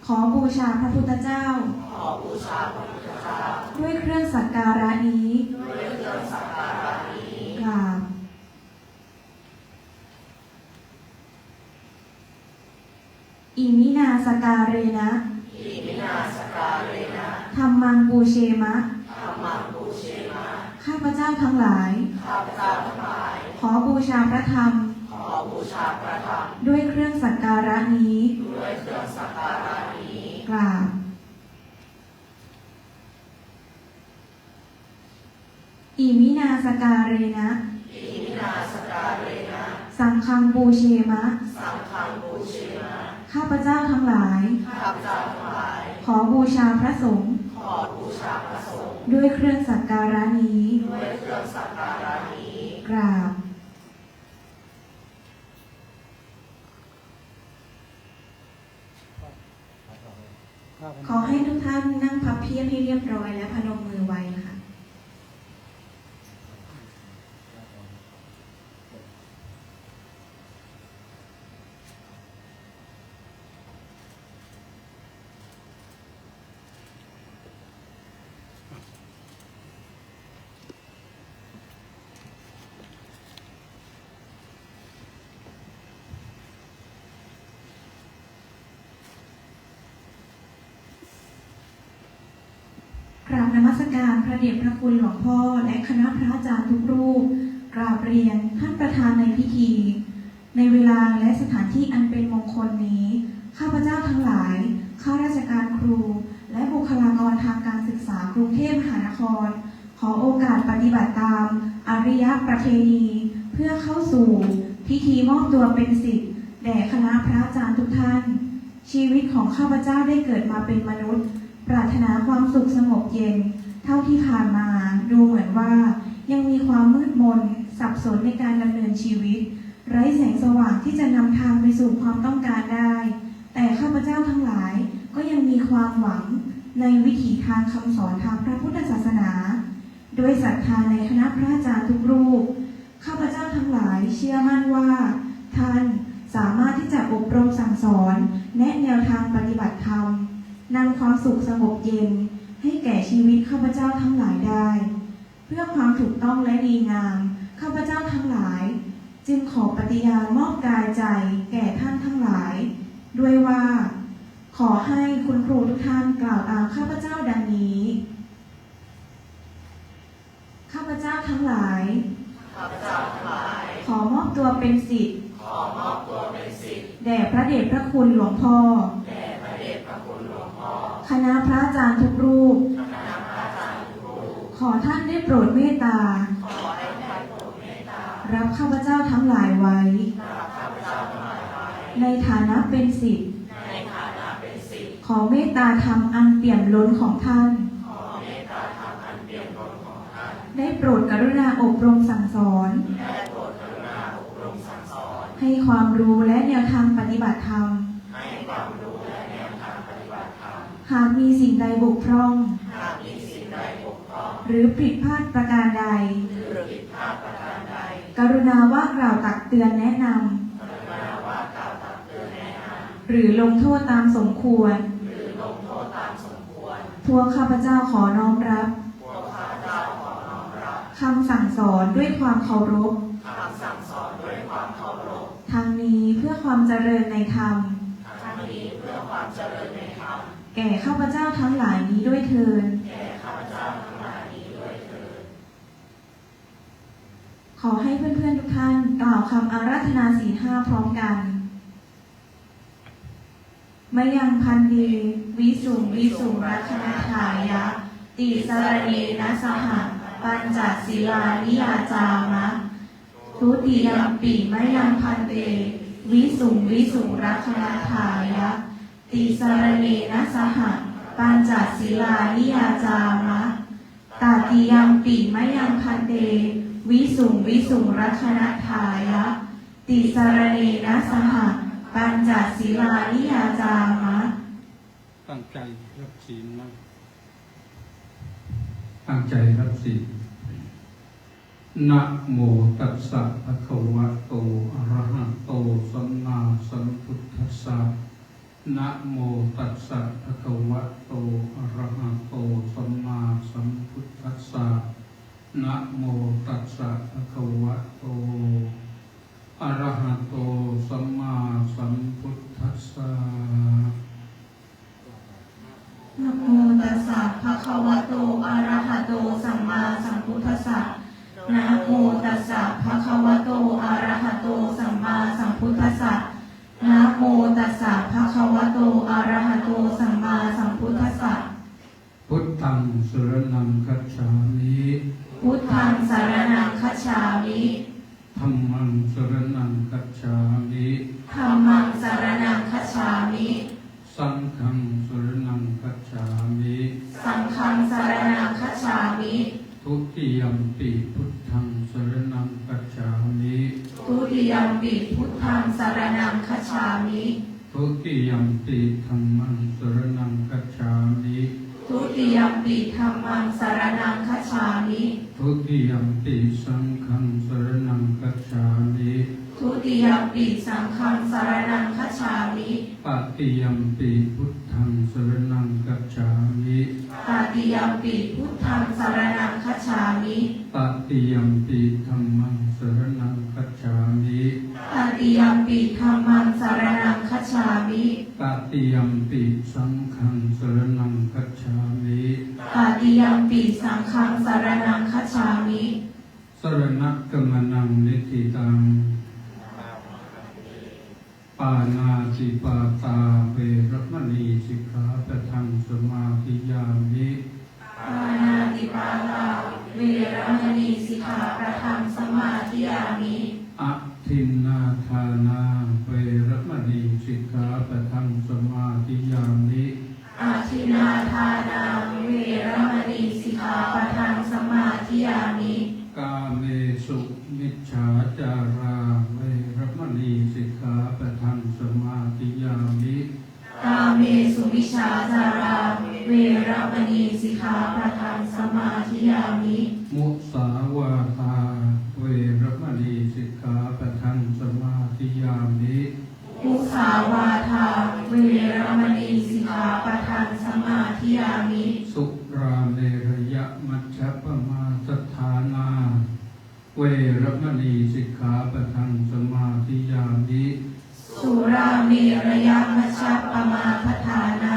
ขอบูชาพระพุทธเจ้าด้วยเครื่องสักการะนี้กราบอิมินาสการเรนะธัมมังปูเชมะข้าพเจ้าทั้งหลายขอบูชาพระธรรมด้วยเครื่องสักการะนี้กราบอิมินาสการเรนะสังฆังปูเชมะข้าพเจ้าทั้งหลายขอบูชาพระสงฆ์ด้วยเครื่องสักการะนี้กราบขอให้ทุกท่านนั่งพับเพียบให้เรียบร้อยและพนมมือไว้ค่ะกราบนมัสการพระเดชพระคุณหลวงพ่อและคณะพระอาจารย์ทุกรูปกราบเรียนท่านประธานในพิธีในเวลาและสถานที่อันเป็นมงคลนี้ข้าพเจ้าทั้งหลายข้าราชการครูและบุคลากรทางการศึกษากรุงเทพมหานครขอโอกาสปฏิบัติตามอริยประเพณีเพื่อเข้าสู่พิธีมอบตัวเป็นศิษย์แด่คณะพระอาจารย์ทุกท่านชีวิตของข้าพเจ้าได้เกิดมาเป็นมนุษย์ปรารถนาความสุขสงบเย็นเท่าที่ผ่านมาดูเหมือนว่ายังมีความมืดมนสับสนในการดำเนินชีวิตไร้แสงสว่างที่จะนำทางไปสู่ความต้องการได้แต่ข้าพเจ้าทั้งหลายก็ยังมีความหวังในวิถีทางคำสอนทางพระพุทธศาสนาโดยศรัทธาในคณะพระอาจารย์ทุกรูปข้าพเจ้าทั้งหลายเชื่อมั่นว่าท่านสามารถที่จะอบรมสั่งสอนแนะแนวทางปฏิบัติธรรมนำความสุขสงบเย็นให้แก่ชีวิตข้าพเจ้าทั้งหลายได้เพื่อความถูกต้องและดีงามข้าพเจ้าทั้งหลายจึงขอปฏิญาณมอบกายใจแก่ท่านทั้งหลายด้วยว่าขอให้คุณครูทุกท่านกล่าวตามข้าพเจ้าดังนี้ข้าพเจ้าทั้งหลายขอมอบตัวเป็นศิษย์แด่พระเดชพระคุณหลวงพ่อคณะพระอาจารย์ทุกรูปขอท่านได้โปรดเมตตารับข้าพเจ้าทั้งหลายไว้ในฐานะเป็นศิษย์ขอเมตตาธรรมอันเปี่ยมล้นของท่านได้โปรดกรุณาอบรมสั่งสอนให้ความรู้และแนวทางปฏิบัติธรรมหากมีสิ่งใดบกพร่องหรือผิดพลาดประการใดกรุณาว่ากล่าวตักเตือนแนะนำหรือลงโทษตามสมควรพวกข้าพเจ้าขอน้อมรับคำสั่งสอนด้วยความเคารพทั้งนี้เพื่อความเจริญในธรรมแก่ข้าพเจ้าทั้งหลายนี้ด้วยเถิดขอให้เพื่อนๆทุกท่านกล่าวคำอาราธนาศีล 5พร้อมกันมยังพันเตวิสุงรักนทายะติสรเนนะสหปัญจศีลานิยาจามะทุติยัมปิมยังพันเตวิสุงรักนทายะติสรเนนะสหปัญจศีลานิยาจามะตติยัมปิมยังพันเตวิสุงรักนทายะติสรเนนะสหปัญจศีลานิยาจามะตั้งใจรับศีลนะตั้งใจรับศีลนะโมตัสสะภะคะวะโตอะระหะโตสัมมาสัมพุทธัสสะ นะโมตัสสะภะคะวะโตอะระหะโตสัมมาสัมพุทธัสสะนะโมตัสสะภะคะวะโตอะระหะโตสัมมาสัมพุทธัสสะนะโมตัสสะภะคะวะโตอะระหะโตสัมมาสัมพุทธัสสะนะโมตัสสะภะคะวะโตอะระหะโตสัมมาสัมพุทธัสสะนะโมตัสสะภะคะวะโตอะระหะโตสัมมาสัมพุทธัสสะพุทธังสรณังคัจฉามิ พุทธังสรณังคัจฉามิ ธัมมังสรณังคัจฉามิ ธัมมังสรณังคัจฉามิ สังฆังสรณังคัจฉามิ สังฆังสรณังคัจฉามิ ทุติยัมปิพุทธังสรณังคัจฉามิ ทุติยัมปิพุทธังสรณังคัจฉามิ ทุติยัมปิธัมมังสรณังคัจฉามิ ทุติยัมปิธัมมังสรณังคัจฉามิ ทุติยัมปิสังฆังสรณังคัจฉามิ ทุติยัมปิสังฆังสรณังคัจฉามิ ปฏิยัมปิพุทธังสรณังคัจฉามิ ตติยัมปิพุทธังสรณังคัจฉามิ ตติยัมปิธัมมังสรณังคัจฉามิ ตติยัมปิธัมมังสรณังคัจฉามิ ตติยัมปิสังฆังสรณังคัจฉามิ ตติยัมปิสังฆังสรณังคัจฉามิ สรณักกมนังนิธิตังปานาติปาตาเวรมณีสิกขาปะทังสมาธิยามิ ปานาติปาตาเวรมณีสิกขาปะทังสมาธิยามิ อะทินนาทานาเวรมณีสิกขาปะทังสมาธิยามิ อาทินนาทานาเวรมณีสิกขาปะทังสมาธิยามิ กาเมสุมิจฉาจาราเวรมณีสิกขาปะทังสมาธิยามิ กาเมสุมิชฌาจาราเวรมณีสิกขาปะทังสมาธิยามิ มุสาวาทาเวรมณีสิกขาปะทังสมาธิยามิ มุสาวาทาเวรมณีสิกขาปะทังสมาธิยามิ สุราเมรยมัชฌัปปมาสฐานาเวรมณีสิกขาปะทังสมาธิยามิ สุราเมรยมัชฌัปปมาทฐานา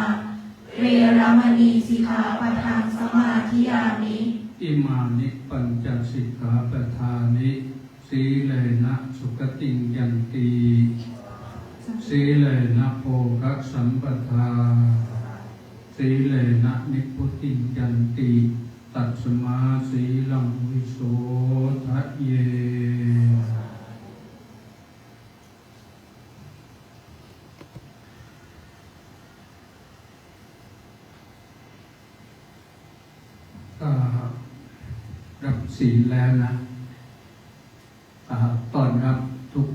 เวรมณีสิกขาปะทังสมาธิยามิ อิมานิปัญจสิกขาปทานิสีเลนะสุขติงยันตีสีเลนะโภคัสสัมปทาสีเลนะนิพพุติงยันตีตัสมาสีลังวิโสทะเยรับศีลแล้วนะต้อนรับทุก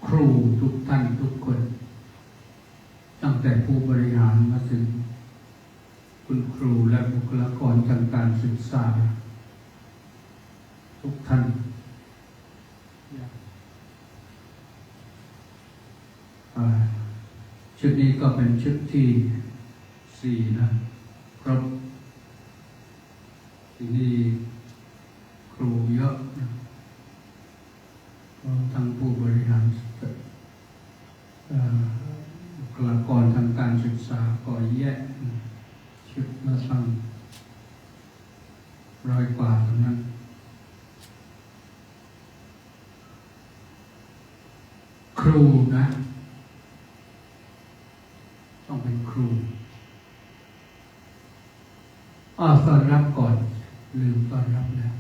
ครูทุกท่านทุกคน ตั้งแต่ผู้บริหารมาถึงคุณครูและบุคลากรทางการศึกษาทุกท่านชุดนี้ก็เป็นชุดที่4นะครบที่นี่ครูเยอะนะทั้งผู้บริหารบุคลากรทางการศึกษาก็แยกชุดละตั้ง100 กว่าเท่านั้นครูนะต้องเป็นครูต้อนรับก่อนลืมต้อนรับแล้ว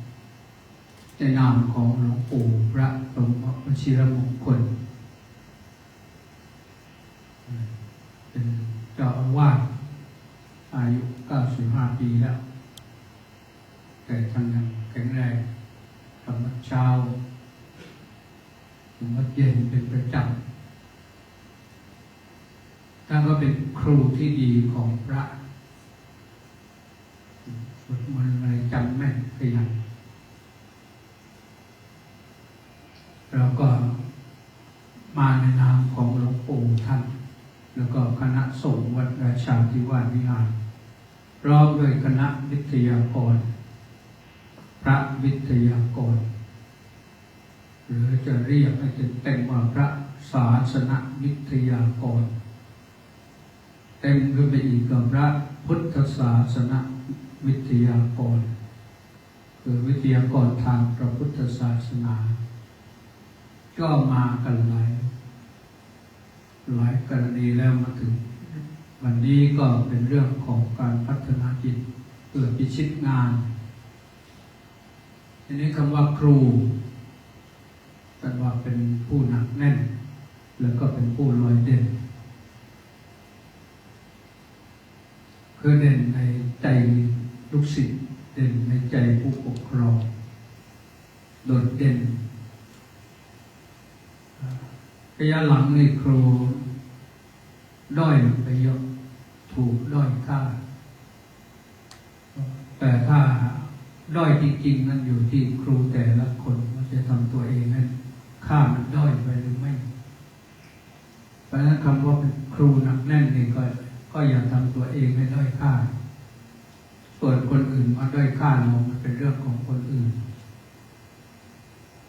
ในนามของหลวงปู่พระสมภพวชิรมงคลเป็นเจ้าอาวาสอายุ95 ปีแล้วแต่ท่านยังแข็งแรงทำวัดเช้าทำวัดเย็นเป็นประจำท่านก็เป็นครูที่ดีของพระสวดมนต์อะไรจำแม่นขยันเราก็มาในนามของหลวงปู่ท่าน แล้วก็คณะสงฆ์วัดราชาธิวาสวิหารพร้อมด้วยคณะวิทยากรพระวิทยากรหรือจะเรียกให้เต็มว่าพระศาสนวิทยากรเต็มขึ้นไปอีกกับพระพุทธศาสนวิทยากรคือวิทยากรทางพระพุทธศาสนาก็มากันหลายกรณีแล้วมาถึงวันนี้ก็เป็นเรื่องของการพัฒนาจิตเพื่อพิชิตงานทีนี้คำว่าครูแปลว่าเป็นผู้หนักแน่นแล้วก็เป็นผู้ลอยเด่นคือเด่นในใจลูกศิษย์เด่นในใจผู้ปกครองโดดเด่นระยะหลังนี่ครูด้อยลงไปเยอะถูกด้อยค่าแต่ถ้าด้อยจริงๆนั้นอยู่ที่ครูแต่ละคนว่าจะทำตัวเองนั้นค่ามันด้อยไปหรือไม่เพราะฉะนั้นคำว่าเป็นครูหนักแน่นนี่ก็อย่าทำตัวเองให้ด้อยค่าส่วนคนอื่นมาด้อยค่าเรามันเป็นเรื่องของคนอื่น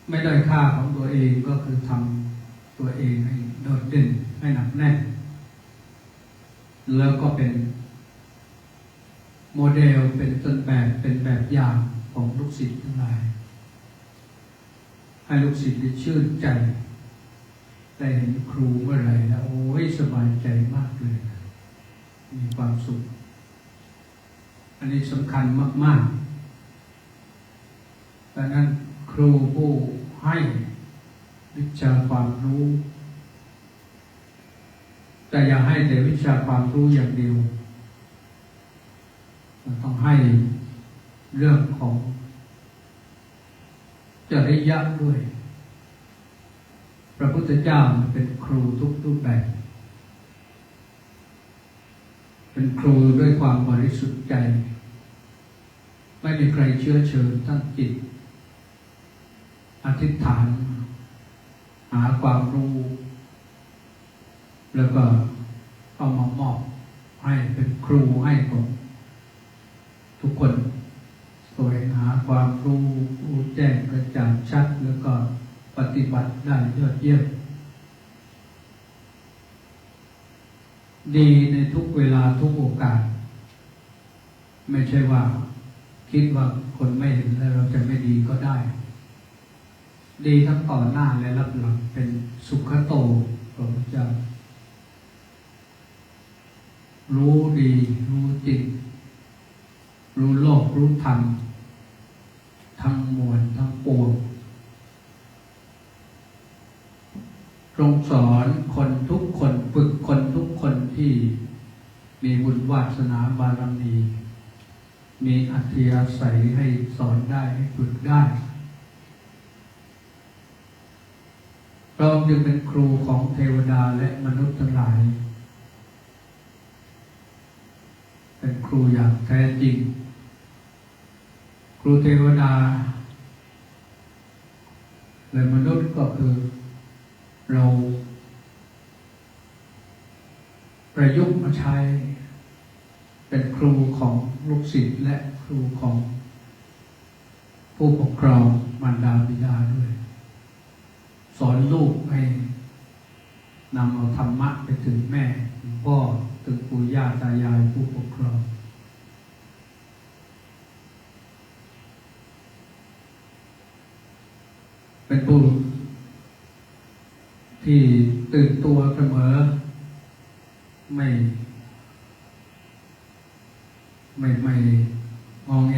ไม่ด้อยค่าของตัวเองก็คือทำตัวเองให้โดดเด่นให้หนักแน่นแล้วก็เป็นโมเดลเป็นต้นแบบเป็นแบบอย่างของลูกศิษย์ทั้งหลายให้ลูกศิษย์ได้ชื่นใจได้เห็นครูเมื่อไหร่แล้วโอ้ยสบายใจมากเลยมีความสุขอันนี้สำคัญมากๆดังนั้นครูผู้ให้วิชาความรู้แต่อย่าให้แต่วิชาความรู้อย่างเดียวมันต้องให้เรื่องของจริยะด้วยพระพุทธเจ้าเป็นครูทุกรูปแบบเป็นครูด้วยความบริสุทธิ์ใจไม่มีใครเชื้อเชิญตั้งจิตอธิษฐานหาความรู้แล้วก็เอามามอบให้เป็นครูให้กับทุกคนแสวงหาความรู้แจ้งกระจ่างชัดแล้วก็ปฏิบัติได้ยอดเยี่ยมดีในทุกเวลาทุกโอกาสไม่ใช่ว่าคิดว่าคนไม่เห็นแล้วเราจะไม่ดีก็ได้ดีทั้งต่อหน้าและรับหลังเป็นสุขโตพระพุทธเจ้ารู้ดีรู้จริงรู้โลกรู้ธรรมทั้งมวลทั้งปวงทรงสอนคนทุกคนฝึกคนทุกคนที่มีบุญวาสนาบารมีมีอัธยาศัยให้สอนได้ให้ฝึกได้เราจึงเป็นครูของเทวดาและมนุษย์ทั้งหลายเป็นครูอย่างแท้จริงครูเทวดาและมนุษย์ก็คือเราประยุกต์มาใช้เป็นครูของลูกศิษย์และครูของผู้ปกครองมารดาบิดาด้วยสอนลูกให้นำเอาธรรมะไปถึงแม่ถึงพ่อถึงปู่ย่าตายายผู้ปกครองเป็นผู้ที่ตื่นตัวเสมอไม่งอแง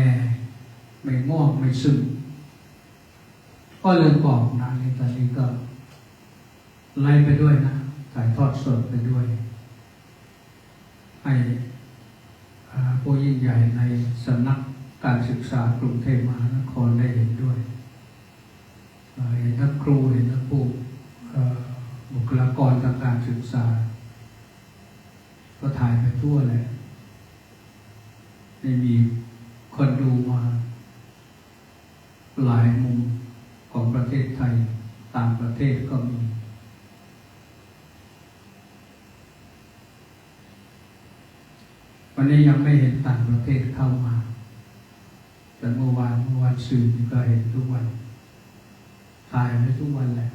ไม่ง่วงไม่ซึมก็เลยบอกนะในตอนนี้ก็ไล่ไปด้วยนะถ่ายทอดสดไปด้วยให้ผู้ยิ่งใหญ่ในสำนักการศึกษากรุงเทพมหานครได้เห็นด้วยเห็นทั้งครูเห็นทั้งผู้บุคลากรทางการศึกษาก็ถ่ายไปทั่วเลยได้มีคนดูมาหลายมุมของประเทศไทยต่างประเทศก็มี วันนี้ยังไม่เห็นต่างประเทศเข้ามา แต่เมื่อวานสื่อก็เห็นทุกวันถ่ายไว้ทุกวันแหละ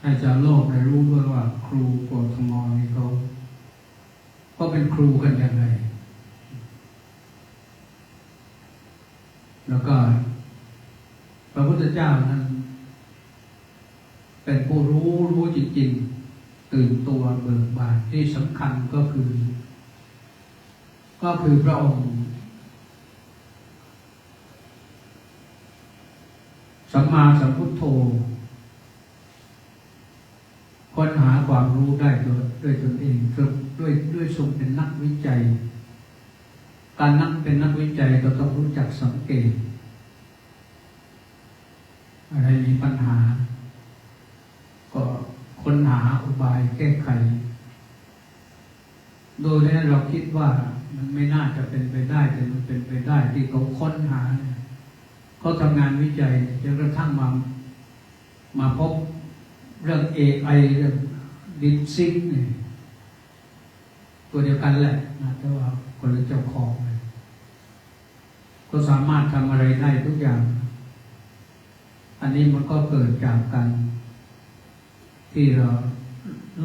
ให้ชาวโลกได้รู้ด้วยว่าครูกทมนี่เขาเป็นครูกันยังไงแล้วก็พระพุทธเจ้านั้นเป็นผู้รู้จริงๆตื่นตัวเบิกบานที่สำคัญก็คือพระองค์สัมมาสัมพุทโธค้นหาความรู้ได้ด้วยตนเองด้วยทรงเป็นนักวิจัยการเป็นนักวิจัยก็ต้องรู้จักสังเกตอะไรมีปัญหาก็ค้นหาอุบายแก้ไขโดยนี้เราคิดว่ามันไม่น่าจะเป็นไปได้แต่มันเป็นไปได้ที่เขาค้นหาเขาทำงานวิจัยจนกระทั่งมาพบเรื่อง AI เรื่อง DeepSeek เนี่ยตัวเดียวกันแหละนะแต่ว่าคนละเจ้าของเลยก็สามารถทำอะไรได้ทุกอย่างอันนี้มันก็เกิดจากการที่เรา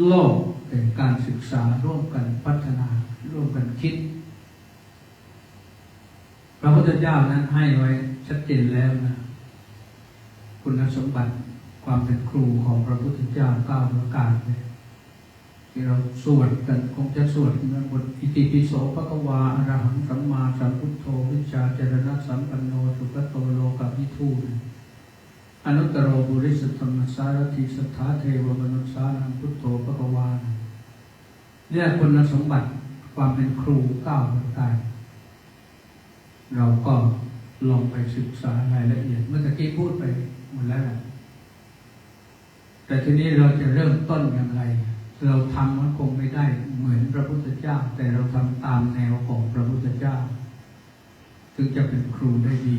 โลกเป็นการศึกษาร่วมกันพัฒนาร่วมกันคิดพระพุทธเจ้านั้นให้ไว้ชัดเจนแล้วนะคุณสมบัติความเป็นครูของพระพุทธเจ้า9ประการเลยที่เราสวดกันคงจะสวดในบทอิติปิโสภควาอรหังสัมมาสัมพุทโธวิชชาจรณะสัมปันโนสุขโตโลกวิทูอนุตตรโบุริสธรรมสารถิสัทธาเทวมนุษสานังพุทโธภควาเนี่ยคุณสมบัติความเป็นครู9ประการเราก็ลองไปศึกษารายละเอียดเมื่อกี้พูดไปหมดแล้วแต่ทีนี้เราจะเริ่มต้นอย่างไรเราทำมันคงไม่ได้เหมือนพระพุทธเจ้าแต่เราทำตามแนวของพระพุทธเจ้าถึงจะเป็นครูได้ดี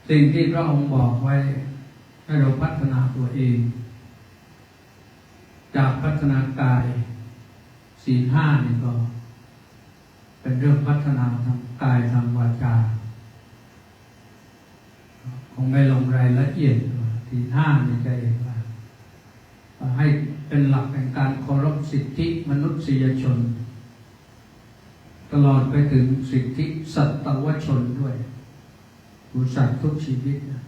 สิ่งที่พระองค์บอกไว้ให้เราพัฒนาตัวเองจากพัฒนากายศีล5นี่ก็เป็นเรื่องพัฒนาทางกายทางวาจาคงไม่ลงรายละเอียดศีล5นี่ใจว่าให้เป็นหลักในการเคารพสิทธิมนุษยชนตลอดไปถึงสิทธิสัตวชนด้วยสัตว์ทุกชีวิตนะ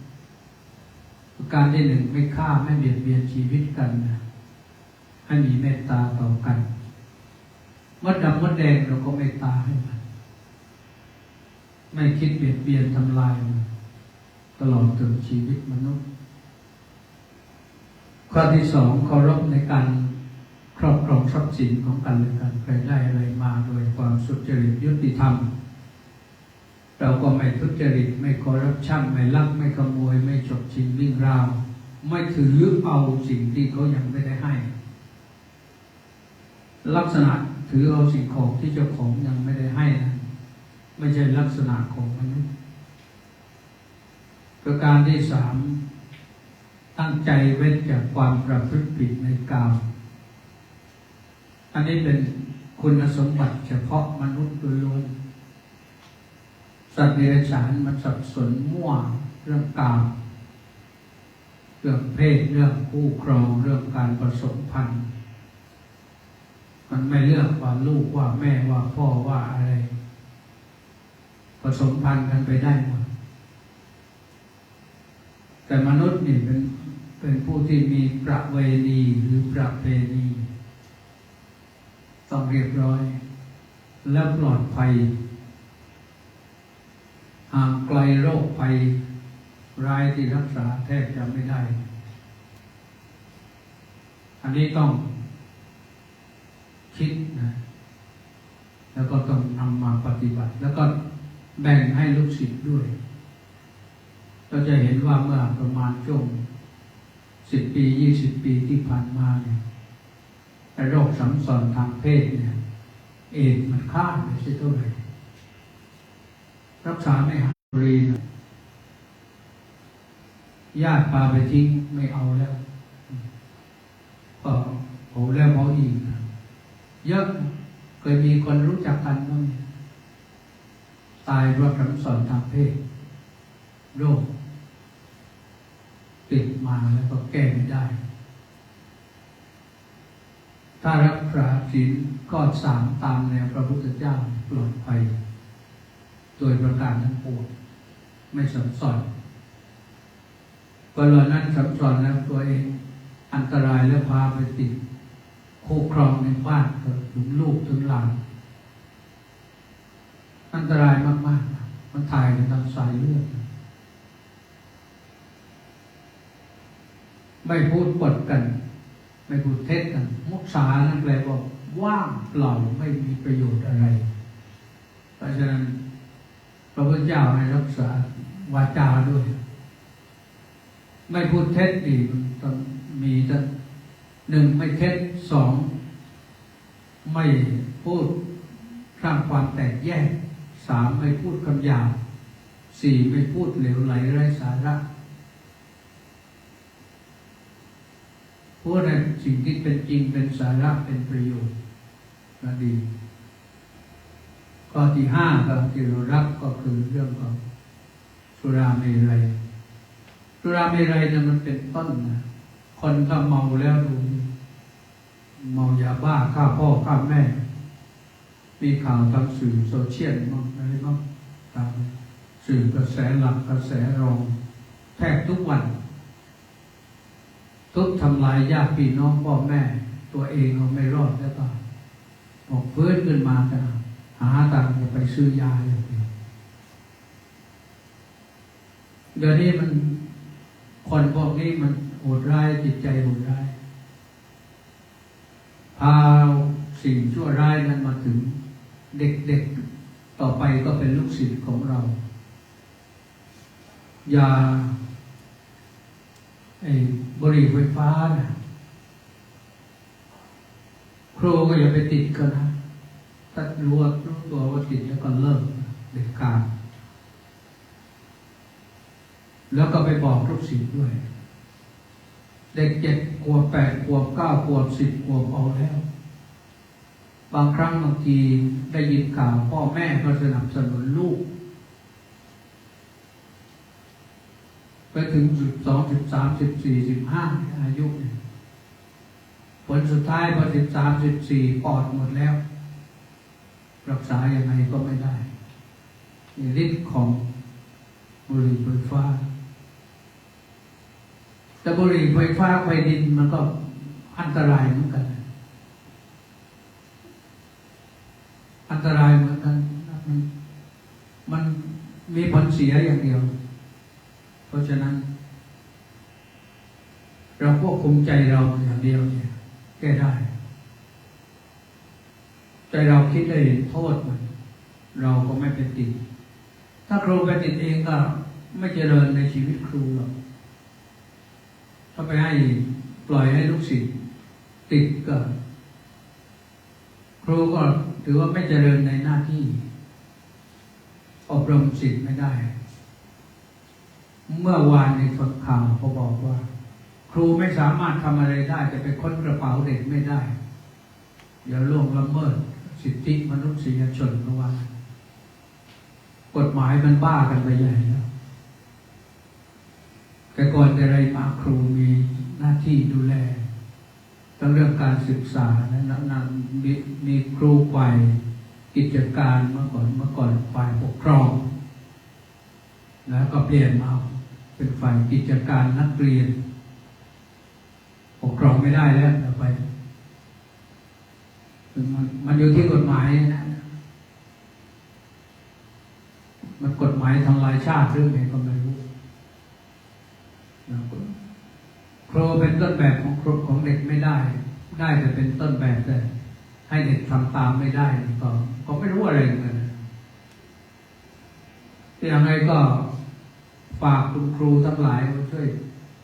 ประการที่1ไม่ฆ่าไม่เบียดเบียนชีวิตกันนะให้มีเมตตาต่อกันมดดำมดแดงเราก็เมตตาให้มันไม่คิดเบียดเบียนทำลายมันตลอดถึงชีวิตมนุษย์ข้อที่2เคารพในการครอบครองทรัพย์สินของกันและกันใครได้อะไรมาโดยความสุจริตยุติธรรมเราก็ไม่ทุจริตไม่คอร์รัปชันไม่ลักไม่ขโมยไม่ฉกชิงวิ่งราวไม่ถือเอาสิ่งที่เขายังไม่ได้ให้ลักษณะถือเอาสิ่งของที่เจ้าของยังไม่ได้ให้นะไม่ใช่ลักษณะของมนุษย์ประการที่3ตั้งใจเว้นจากความประพฤติผิดในกามอันนี้เป็นคุณสมบัติเฉพาะมนุษย์โดยล้วนสัตว์เดรัจฉานมันสับสนมั่วเรื่องกามเรื่องเพศเรื่องคู่ครองเรื่องการผสมพันธุ์มันไม่เลือกว่าลูกว่าแม่ว่าพ่อว่าอะไรผสมพันธุ์กันไปได้หมดแต่มนุษย์นี่เป็นผู้ที่มีประเวณีหรือประเพณีต้องเรียบร้อยและปลอดภัยห่างไกลโรคภัยร้ายที่รักษาแทบจะไม่ได้อันนี้ต้องคิดนะแล้วก็ต้องนำมาปฏิบัติแล้วก็แบ่งให้ลูกศิษย์ด้วยเราจะเห็นว่าเมื่อประมาณช่วง10 ปี20 ปีที่ผ่านมาเนี่ยโรคสัมสอนทางเพศเนี่ยเอดส์มันฆ่าไปเสียเท่าไหร่รักษาไม่หายรีนะญาติพาไปทิ้งไม่เอาแล้วก็เผาแล้วเผาอีกนะ เยอะเคยมีคนรู้จักกันบ้างตายเพราะคำสอนทางเพศโรคติดมาแล้วก็แก้ไม่ได้ถ้ารักษาศีลข้อ3ตามแนวพระพุทธเจ้าปลอดภัยโดยประการทั้งปวงไม่สับสนเวลานั้นสับสนแล้วตัวเองอันตรายและพาไปติดคู่ครองในบ้านถึงลูกถึงหลานอันตรายมากๆมันถ่ายในทางสายเลือดไม่พูดปดกันไม่พูดเท็จกันมุสานั่นแปลว่าว่างเปล่าไม่มีประโยชน์อะไรเพราะฉะนั้นพระพุทธเจ้าให้รักษาวาจาด้วยไม่พูดเท็จดีมันต้องมีตั้ง1ไม่เท็จ2ไม่พูดสร้างความแตกแยก3ไม่พูดคำหยาบ4ไม่พูดเหลวไหลไร้สาระพูดในสิ่งที่เป็นจริงเป็นสาระเป็นประโยชน์ก็ดีข้อที่5ก็ที่เรารับก็คือเรื่องของสุราเมรัยสุราเมรัยเนี่ยมันเป็นต้นนะคนถ้าเมาแล้วดูเมายาบ้าฆ่าพ่อฆ่าแม่มีข่าวทางสื่อโซเชียลมั่งอะไรมั่งตามสื่อกระแสหลักกระแสรองแทบทุกวันทุบทำลายญาติพี่น้องพ่อแม่ตัวเองเขาไม่รอดแล้วก็ออกฟื้นขึ้นมาจะหาตังค์จะไปซื้อยาอย่างเดียวเดี๋ยวนี้มันคนพวกนี้มันโหดร้ายจิตใจโหดร้ายพาสิ่งชั่วร้ายนั้นมาถึงเด็กๆต่อไปก็เป็นลูกศิษย์ของเราอย่าบุหรี่ไฟฟ้านะครูก็อย่าไปติดกันนะถ้ารู้ตัวว่าติดแล้วก็เลิกเด็ดขาดแล้วก็ไปบอกลูกศิษย์ด้วยเด็ก7 ขวบ 8 ขวบ 9 ขวบ 10 ขวบเอาแล้วบางครั้งบางทีได้ยินข่าวพ่อแม่ก็สนับสนุนลูกไปถึง12 13 14 15อายุเนี่ยผลสุดท้ายพอ13 14ปอดหมดแล้วรักษายังไงก็ไม่ได้ฤทธิ์ของบุหรี่ไฟฟ้าแต่บุหรี่ไฟฟ้าไฟดินมันก็อันตรายเหมือนกันอันตรายเหมือนกันมันมีผลเสียอย่างเดียวเพราะฉะนั้นเราควบคุมใจเราอย่างเดียวเนี่ยแก้ได้ใจเราคิดได้เห็นโทษมันเราก็ไม่ไปติดถ้าครูไปติดเองก็ไม่เจริญในชีวิตครูหรอกถ้าไปให้ปล่อยให้ลูกศิษย์ติดก็ครูก็ถือว่าไม่เจริญในหน้าที่อบรมศิษย์ไม่ได้เมื่อวานในฟังข่าวเขาบอกว่าครูไม่สามารถทำอะไรได้จะไปค้นกระเป๋าเด็กไม่ได้อย่าล่วงละเมิดสิทธิมนุษยชนเพราะว่ากฎหมายมันบ้ากันไปใหญ่แล้วแต่ก่อนแต่ไรมาครูมีหน้าที่ดูแลทั้งเรื่องการศึกษาและมีครูฝ่ายกิจการเมื่อก่อนฝ่ายปกครองแล้วก็เปลี่ยนมาเป็นฝ่ายกิจการนักเรียนปกครองไม่ได้แล้วต่อไปมันอยู่ที่กฎหมายนะมันกฎหมายทำลายชาติเรื่องไหนก็ไม่รู้ครูเป็นต้นแบบของเด็กไม่ได้แต่เป็นต้นแบบแต่ให้เด็กทำตามไม่ได้ก็ไม่รู้อะไรเหมือนกันอย่างไรก็ฝากคุณครูทั้งหลายมาช่วย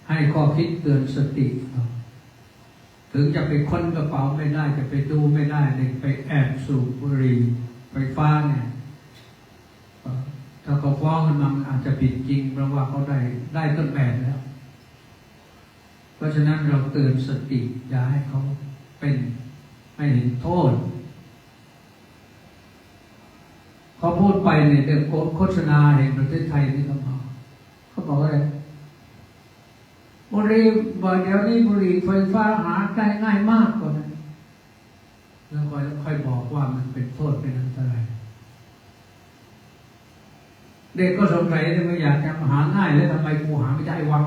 ให้ข้อคิดเตือนสติถึงจะไปค้นกระเป๋าไม่ได้จะไปดูไม่ได้เด็กไปแอบสูบบุหรี่ไฟฟ้าเนี่ยถ้าเขาฟ้องกันมามันอาจจะผิดจริงเพราะว่าเขาได้ต้นแบบแล้วเพราะฉะนั้นเราเตือนสติอย่าให้เขาเป็นไม่ ให้เห็นโทษเขาพูดไปเนี่ยเดี๋ยวโฆษณาแห่งประเทศไทยนี่เขาบอกว่าอะไรบุหรี่เดี๋ยวนี้บุหรี่ไฟฟ้าหาได้ง่ายมากกว่านั้นแล้วค่อยบอกว่ามันเป็นโทษเป็นอันตรายเด็กก็สงสัยเลยว่าอยากจะหาง่ายแล้วทำไมกูหาไม่ได้วะ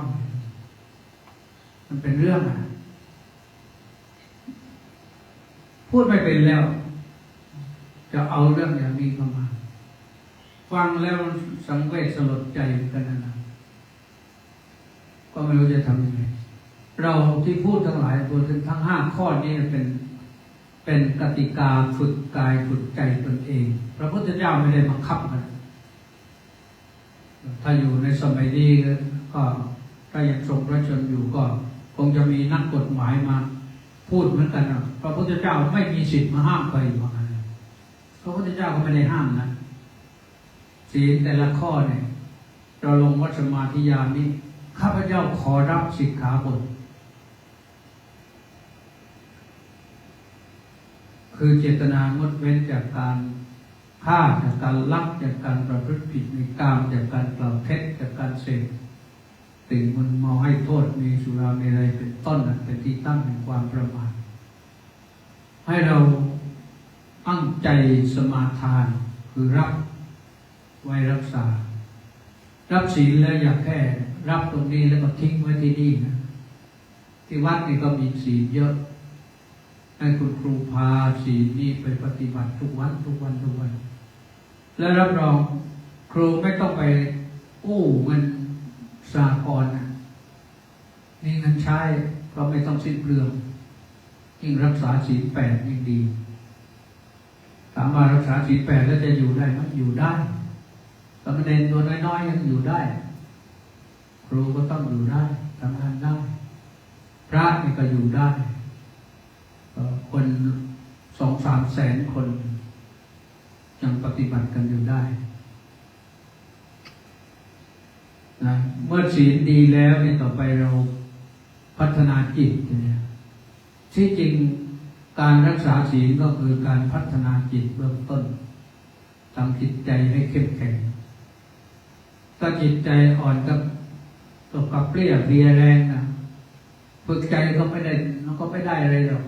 มันเป็นเรื่องพูดไม่เป็นแล้วจะเอาเรื่องอย่างนี้เข้ามาฟังแล้วสังเวชสลดใจกันนะก็ไม่รู้จะทำยังไงเราที่พูดทั้งหลายตัวทั้ง5 ข้อนี้เป็นกติกาฝึกกายฝึกใจตนเองพระพุทธเจ้าไม่ได้บังคับนะถ้าอยู่ในสมัยนี้ก็ถ้ายังทรงพระชนอยู่ก็คงจะมีนักกฎหมายมาพูดเหมือนกันนะพระพุทธเจ้าไม่มีสิทธิ์มาห้ามใครว่างั้นพระพุทธเจ้าก็ไม่ได้ห้ามนะศีลแต่ละข้อเนี่ยเราลงวัดสมาธิญาณนี้ข้าพเจ้าขอรับสิกขาบทคือเจตนางดเว้นจากการฆ่าจากการลักจากการประพฤติผิดในกามจากการกล่าวเท็จจากการเสพสิ่งมันเมาให้โทษมีสุราเมรัยเป็นต้นนั้นเป็นที่ตั้งแห่งความประมาทให้เราตั้งใจสมาทานคือรับไว้รักษารับศีลแล้วอย่าแค่รับตรงนี้แล้วก็ทิ้งไว้ที่นี่นะที่วัดนี่ก็มีศีลเยอะให้คุณครูพาศีลนี้ไปปฏิบัติทุกวันแล้วรับรองครูไม่ต้องไปกู้เงินสหกรณ์นะมีเงินใช้ก็ไม่ต้องสิ้นเปลืองยิ่งรักษาศีล8ยิ่งดีถามว่ารักษาศีล8แล้วจะอยู่ได้ไหมอยู่ได้สามเณรตัวน้อยๆยังอยู่ได้ครูก็ต้องอยู่ได้ทำงานได้พระนี่ก็อยู่ได้คน2-3 แสนคนยังปฏิบัติกันอยู่ได้นะเมื่อศีลดีแล้วเนี่ยต่อไปเราพัฒนาจิตเนี่ยที่จริงการรักษาศีลก็คือการพัฒนาจิตเบื้องต้นทำจิตใจให้เข้มแข็งถ้าจิตใจอ่อนกับเปรี้ยเพลียแรงนะฝึกใจก็ไม่ได้อะไรหรอก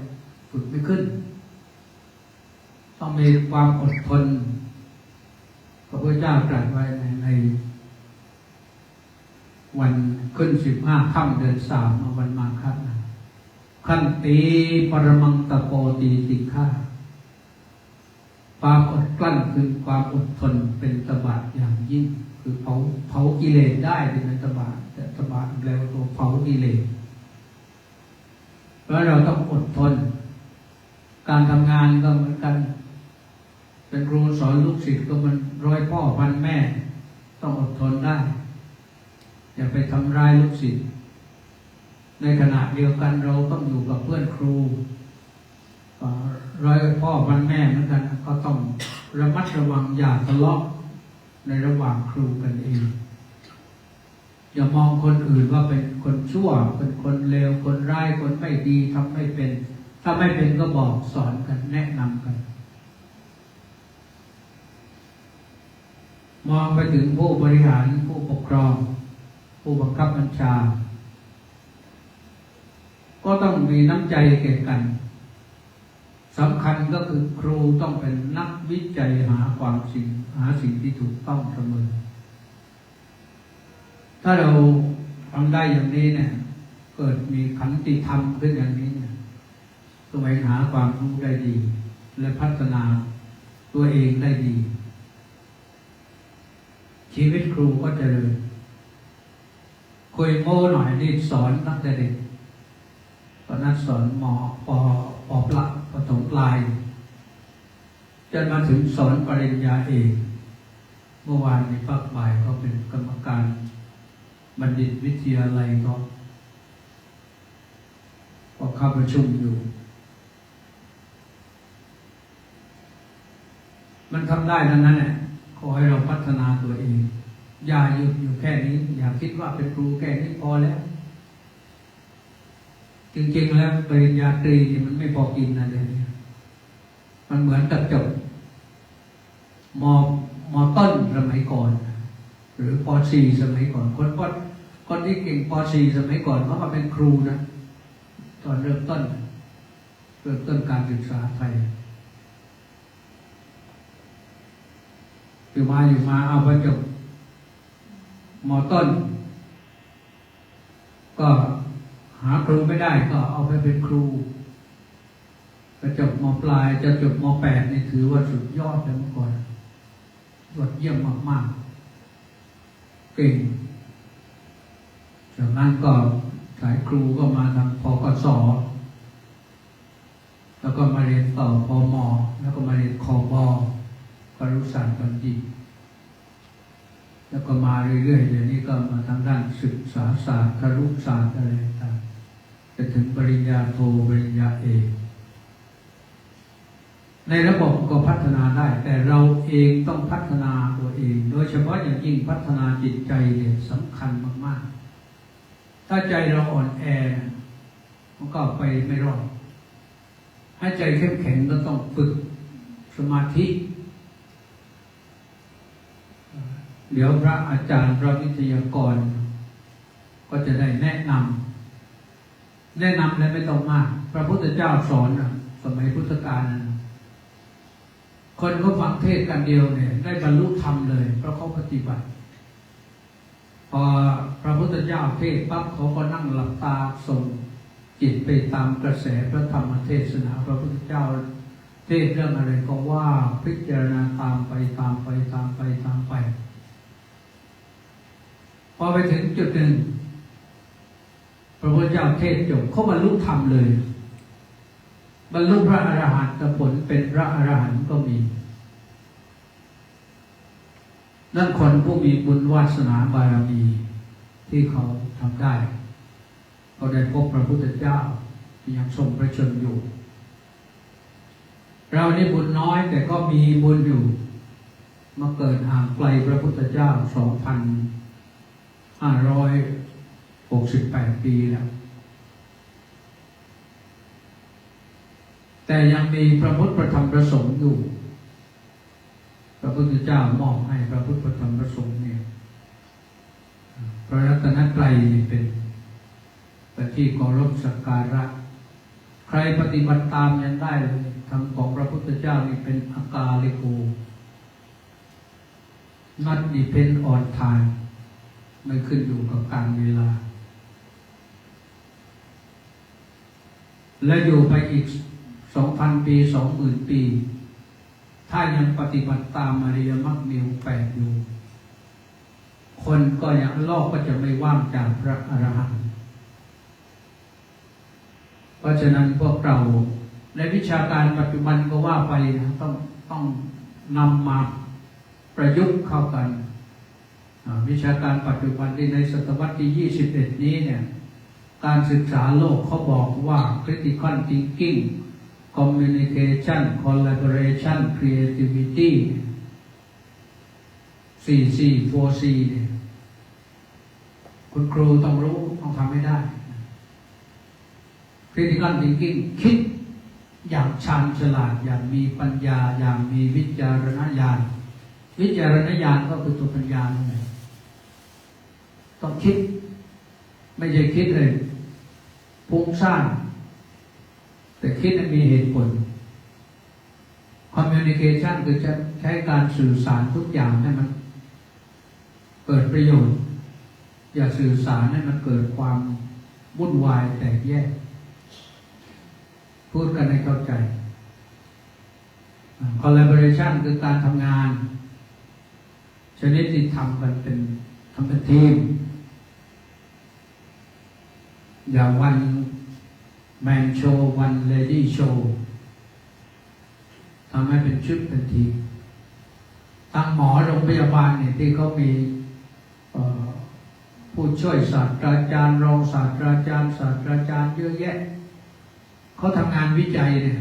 ฝึกไม่ขึ้นต้องมีความอดทนพระพุทธเจ้าตรัสไว้ในวันขึ้น15 ค่ำเดือน 3วันมาฆะขันติปรมังตโปตีติฆาความอดกลั้นคือความอดทนเป็นตบะอย่างยิ่งคือเผากิเลสได้เป็นตบะแต่ตบะแล้วตัวเผากิเลสแล้วเราต้องอดทนการทำงานก็เหมือนกันเป็นครูสอนลูกศิษย์ก็มันร้อยพ่อพันแม่ต้องอดทนได้อย่าไปทำร้ายลูกศิษย์ในขณะเดียวกันเราต้องอยู่กับเพื่อนครูร้อยพ่อพันแม่เหมือนกันก็ต้องระมัดระวังอย่าทะเลาะในระหว่างครูกันเองอย่ามองคนอื่นว่าเป็นคนชั่วเป็นคนเลวคนร้ายคนไม่ดีทำไม่เป็นถ้าไม่เป็นก็บอกสอนกันแนะนำกันมองไปถึงผู้บริหารผู้ปกครองผู้บังคับบัญชาก็ต้องมีน้ำใจแก่กันสำคัญก็คือครูต้องเป็นนักวิจัยหาสิ่งที่ถูกต้องเสมอถ้าเราทำได้อย่างนี้เนี่ยเกิดมีขันติธรรมขึ้นอย่างนี้เนี่ยแสวงหาความรู้ได้ดีและพัฒนาตัวเองได้ดีชีวิตครูก็เจริญคุยโม้หน่อยนี่สอนตั้งแต่เด็กตอนนั้นสอนม.ป.ประถมปลายจนมาถึงสอนปริญญาเอกเมื่อวานในภาคบ่ายเขาเป็นกรรมการบัณฑิตวิทยาลัยก็เข้าประชุมอยู่มันทำได้ทั้งนั้นแหละขอให้เราพัฒนาตัวเองอย่าหยุดอยู่แค่นี้อย่าคิดว่าเป็นครูแค่นี้พอแล้วจริงๆแล้วปริญญาตรีมันไม่พอกินนะเดี๋ยวนี้ มันเหมือนกับจบมต้นสมัยก่อน หรือป .4 สมัยก่อนคนที่เก่งป .4 สมัยก่อนเขามาเป็นครูนะตอนเริ่มต้นการศึกษาไทยอยู่มาเอาไปจบม.ต้นก็หาครูไม่ได้ก็เอาไปเป็นครูไปจบม.ปลายจะจบม.8นี่ถือว่าสุดยอดเลยเมื่อก่อนยอดเยี่ยมมากๆเก่งจากนั้นก็สายครูก็มาทางพกส.แล้วก็มาเรียนต่อพม.แล้วก็มาเรียนคบ.ครุศาสตร์บัณฑิตแล้วก็มาเรื่อยๆเดี๋ยวนี้ก็มาทางด้านศึกษาศาสตร์ครุศาสตร์อะไรต่างจะถึงปริญญาโทปริญญาเอกในระบบก็พัฒนาได้แต่เราเองต้องพัฒนาตัวเองโดยเฉพาะอย่างยิ่งพัฒนาจิตใจเนี่ยสำคัญมากๆถ้าใจเราอ่อนแอมันก็ไปไม่รอดให้ใจเข้มแข็งก็ต้องฝึกสมาธิเดี๋ยวพระอาจารย์พระวิทยากรก็จะได้แนะนำและไม่ต้องมากพระพุทธเจ้าสอนสมัยพุทธกาลคนก็ฟังเทศกันเดียวเนี่ยได้บรรลุธรรมเลยเพราะเขาปฏิบัติพอพระพุทธเจ้าเทศปั๊บเขาก็นั่งหลับตาส่งจิตไปตามกระแสพระธรรมเทศนาพระพุทธเจ้าเทศเรื่องอะไรก็ว่าพิจารณาตามไปพอไปถึงจุดหนึ่งพระพุทธเจ้าเทศจบเขาบรรลุธรรมเลยบรรลุพระอรหันตผลเป็นพระอรหันต์ก็มีนั่นคนผู้มีบุญวาสนาบารมีที่เขาทำได้เขาได้พบพระพุทธเจ้าที่ยังทรงพระชนอยู่เรานี่บุญน้อยแต่ก็มีบุญอยู่มาเกิดห่างไกลพระพุทธเจ้า 2,568 ปีแล้วแต่ยังมีพระพุทธพระธรรมพระสงฆ์อยู่พระพุทธเจ้ามอบให้พระพุทธพระธรรมพระสงฆ์เนี่ยพระรัตนตรัยเป็นที่เคารพสักการะใครปฏิบัติตามยังได้เลยธรรมของพระพุทธเจ้านี่เป็นอากาลิโก not depend on time ไม่ขึ้นอยู่กับการเวลาและอยู่ไปอีก 2,000 ปี 20,000 ปีถ้ายังปฏิบัติตามอริยมรรคมีองค์ 8อยู่คนก็ยังโลกก็จะไม่ว่างจากพระอรหันต์เพราะฉะนั้นพวกเราในวิชาการปัจจุบันก็ว่าไปต้องนำมาประยุกต์เข้ากันวิชาการปัจจุบันในศตวรรษที่ 21 นี้เนี่ยการศึกษาโลกเขาบอกว่า critical thinking communication collaboration creativity 4C 4C เนี่ยคุณครูต้องรู้ต้องทำให้ได้ critical thinking คิดอย่างชาญฉลาดอย่างมีปัญญาอย่างมีวิจารณญาณวิจารณญาณก็คือตัวปัญญานั่นเองต้องคิดไม่ใช่คิดเลยฟุ้งซ่านแต่คิดให้มีเหตุผล communication คือจะใช้การสื่อสารทุกอย่างให้มันเกิดประโยชน์อย่าสื่อสารให้มันเกิดความวุ่นวายแตกแยกพูดกันให้เข้าใจ collaboration คือการทำงานชนิดที่ทำเป็นทีมอย่างวันแมนโชว์วันเลดี้โชว์ทำให้เป็นชุดเป็นทีมทางหมอโรงพยาบาลเนี่ยที่เขามีผู้ช่วยศาสตราจารย์รองศาสตราจารย์เยอะแยะเขาทำงานวิจัยเนี่ย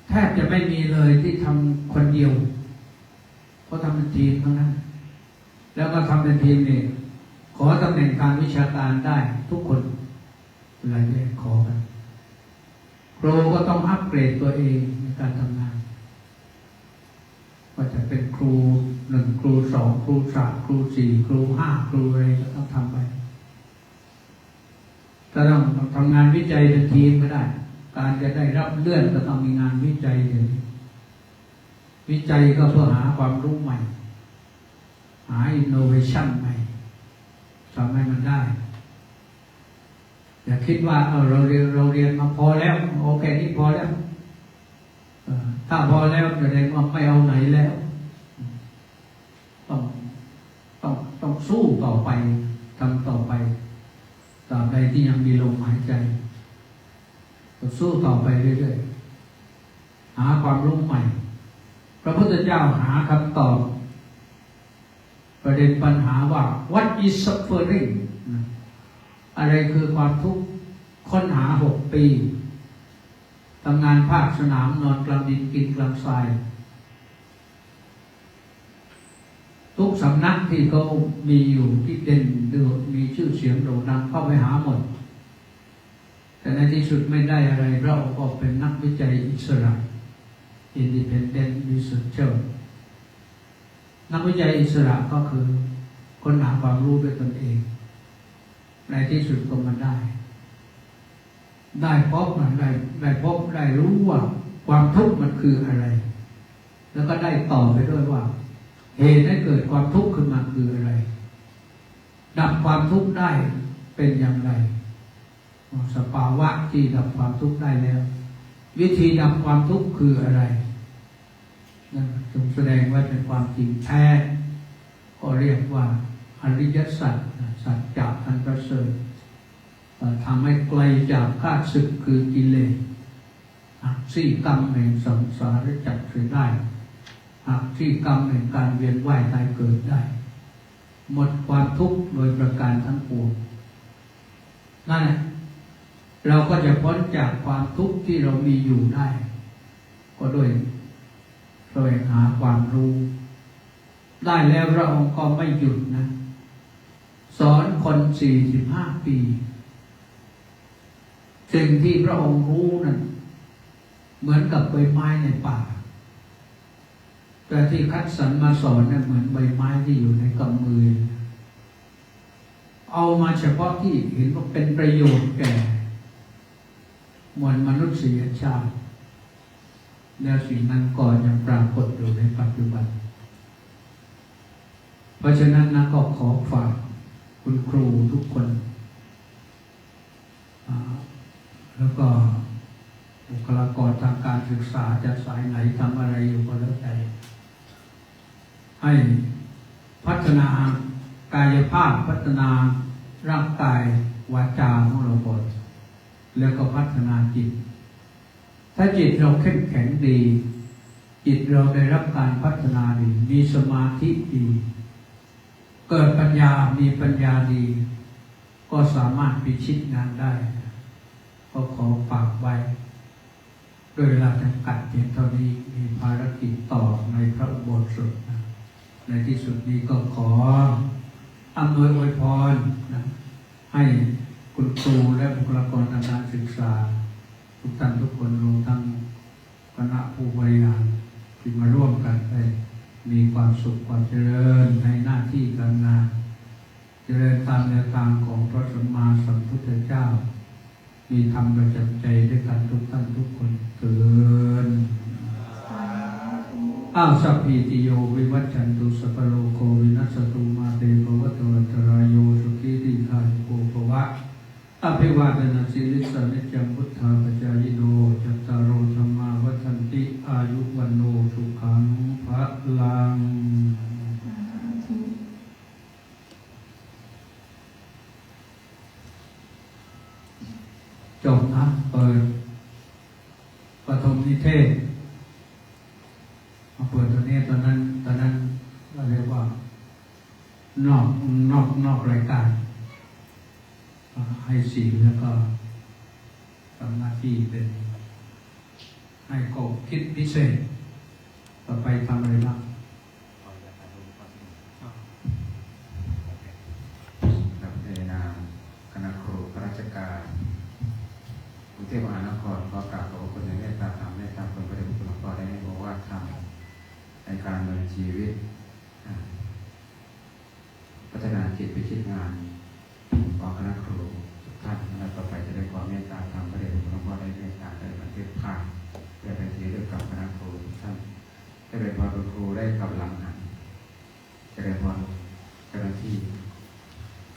แทบจะไม่มีเลยที่ทำคนเดียวเขาทำเป็นทีมทั้งนั้นแล้วก็ทำเป็นทีมเนี่ยขอตำแหน่งการวิชาการได้ทุกคนเวลาแยกขอกันครูก็ต้องอัปเกร รดตัวเองในการทำงานว่าจะเป็นครู1ครู2ครู3ครู4ครู5ครูอะไรก็ต้องทำไปถ้าต้องทำงานวิจัยเป็นทีมก็ได้การจะได้รับเลื่อนก็ต้องมีงานวิจัยเลยวิจัยก็เพื่อหาความรู้ใหม่หาอินโนเวชันใหม่ทำให้มันได้อย่าคิดว่าเราเรียนมาพอแล้วโอเคนี่พอแล้วถ้าพอแล้วแสดงว่าไม่เอาไหนแล้วต้องสู้ต่อไปทำต่อไปตราบใดที่ยังมีลมหายใจต้องสู้ต่อไปเรื่อยๆหาความรู้ใหม่พระพุทธเจ้าหาคำตอบประเด็นปัญหาว่า what is suffering อะไรคือความทุกข์ค้นหา6 ปีทำงานภาคสนามนอนกลางดินกินกลางทรายทุกสำนักที่เขามีอยู่ที่เด่นมีชื่อเสียงโด่งดังเข้าไปหาหมดแต่ในที่สุดไม่ได้อะไรเราก็เป็นนักวิจัยอิสระ Independent Researcher นักวิจัยอิสระก็คือค้นหาความรู้ด้วยตนเองในที่สุดก็มาได้พบมันได้รู้ว่าความทุกข์มันคืออะไร แล้วก็ได้ต่อไปด้วยว่าเหตุให้เกิดความทุกข์ขึ้นมาคืออะไรดับความทุกข์ได้เป็นอย่างไรสภาวะที่ดับความทุกข์ได้แล้ววิธีดับความทุกข์คืออะไรนั่นจงแสดงไว้เป็นความจริงแท้ก็เรียกว่าอริยสัจสัจจะอันประเสริฐทำให้ไกลจากข้าศึกคือกิเลสหักซี่กรรมแห่งสังสารวัฏจักรเสียได้หักซี่กรรมแห่งการเวียนว่ายตายเกิดได้หมดความทุกข์โดยประการทั้งปวงนั่นแหละเราก็จะพ้นจากความทุกข์ที่เรามีอยู่ได้ก็ด้วยแสวงหาความรู้ได้แล้วพระองค์ก็ไม่หยุดนะสอนคน45 ปีสิ่งที่พระองค์รู้นั้นเหมือนกับใบไม้ในป่าแต่ที่คัดสรรมาสอนเนี่ยเหมือนใบไม้ที่อยู่ในกำมือเอามาเฉพาะที่เห็นว่าเป็นประโยชน์แก่มวลมนุษยชาติแล้วสิ่งนั้นก็ยังปรากฏอยู่ในปัจจุบันเพราะฉะนั้นนะก็ขอฝากคุณครูทุกคนแล้วก็บุคลากรทางการศึกษาจะสายไหนทำอะไรอยู่ก็แล้วแต่ให้พัฒนากายภาพพัฒนาร่างกายวาจาของเราก่อนแล้วก็พัฒนาจิตถ้าจิตเราเข้มแข็งดีจิตเราได้รับการพัฒนาดีมีสมาธิดีเกิดปัญญามีปัญญาดีก็สามารถพิชิตงานได้ก็ขอฝากไว้โดยเวลาจำกัดเพียงเท่านี้มีภารกิจต่อในพระอุโบสถนะในที่สุดนี้ก็ขออำนวยอวยพรนะให้คุณครูและบุคลากรทางการศึกษาทุกท่านทุกคนรวมทั้งคณะผู้บริหารที่มาร่วมกันได้มีความสุขความเจริญในหน้าที่การงานเจริญตามแนวทางของพระสัมมาสัมพุทธเจ้ามีธรรมประจำใจด้วยกันทุกท่านทุกคนเถิดสัพพิติโยวิวัชชันตุสัพพโลโควินัสสตุมาเตภวัตวันตรายโยสุขีติคายุโกภวะอภิวาทนาสิริสนิจังพุทธาปัจจายโนจัตตารโอธรรมาวัฏันติอายุวันโนสุขังภะลังจบนะเปิดปฐมนิเทศมาเปิดตัวนี้ตอนนั้นเราเรียกว่านอกรายการให้ศีลแล้วก็ทำหน้าที่เป็นให้ก็คิดพิเศษต่อไปทำอะไรบ้างกับในนามคณะครูข้าราชการกรุงเทพมหานครขอกราบขอบคุณในเมตตาธรรม การดำเนินชีวิตพัฒนาจิตวิชิตงานของคณะครูทุกท่านและต่อไปจะได้ความเมตตาธรรมพระเดชพระคุณหลวงพ่อได้เมตตาได้บันทึกภาพเพื่อเป็นที่เลือกกับคณะครูทุกท่านได้เป็นพรครูได้กับหลังหันจะได้พรเจ้าหน้าที่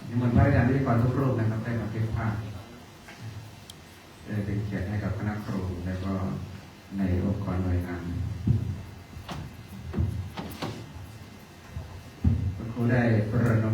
นิมนต์พระอาจารย์วิทยากรทุกรูปนะครับได้บันทึกภาพได้เป็นเกียรติให้กับคณะครูและก็ในองค์กรหน่วยงานครูได้ประน